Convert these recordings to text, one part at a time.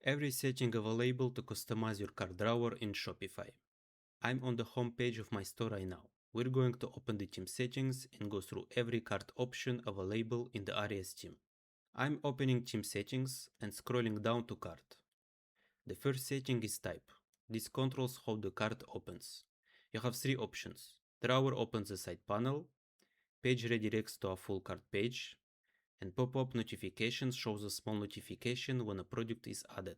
Every setting available to customize your cart drawer in Shopify. I'm on the home page of my store right now. We're going to open the theme settings and go through every cart option available in the Aries theme. I'm opening theme settings and scrolling down to cart. The first setting is type. This controls how the cart opens. You have three options. Drawer opens the side panel, page redirects to a full cart page, and pop-up notifications shows a small notification when a product is added.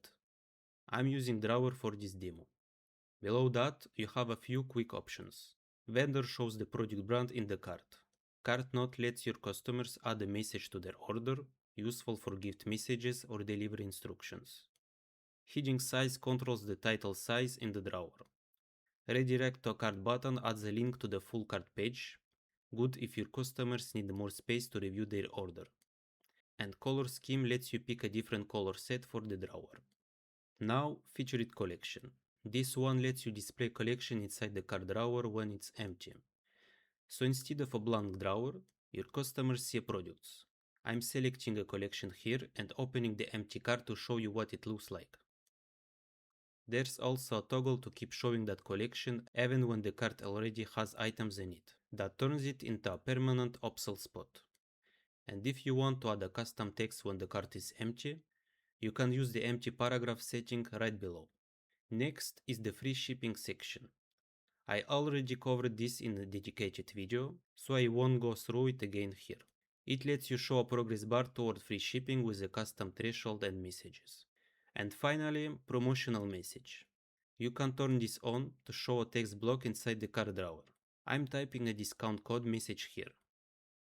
I'm using Drawer for this demo. Below that, you have a few quick options. Vendor shows the product brand in the cart. Cart Note lets your customers add a message to their order, useful for gift messages or delivery instructions. Heading size controls the title size in the drawer. Redirect to cart button adds a link to the full cart page, good if your customers need more space to review their order. And color scheme lets you pick a different color set for the drawer. Now, featured collection. This one lets you display collection inside the cart drawer when it's empty. So instead of a blank drawer, your customers see products. I'm selecting a collection here and opening the empty cart to show you what it looks like. There's also a toggle to keep showing that collection even when the cart already has items in it. That turns it into a permanent upsell spot. And if you want to add a custom text when the cart is empty, you can use the empty paragraph setting right below. Next is the free shipping section. I already covered this in a dedicated video, so I won't go through it again here. It lets you show a progress bar toward free shipping with a custom threshold and messages. And finally, promotional message. You can turn this on to show a text block inside the cart drawer. I'm typing a discount code message here.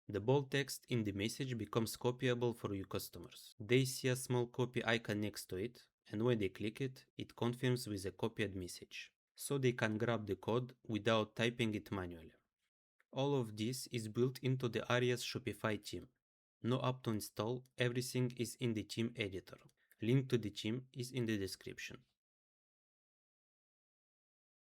The bold text in the message becomes copyable for your customers. They see a small copy icon next to it, and when they click it, it confirms with a copied message, so they can grab the code without typing it manually. All of this is built into the Aries Shopify theme. No app to install, everything is in the theme editor. Link to the theme is in the description.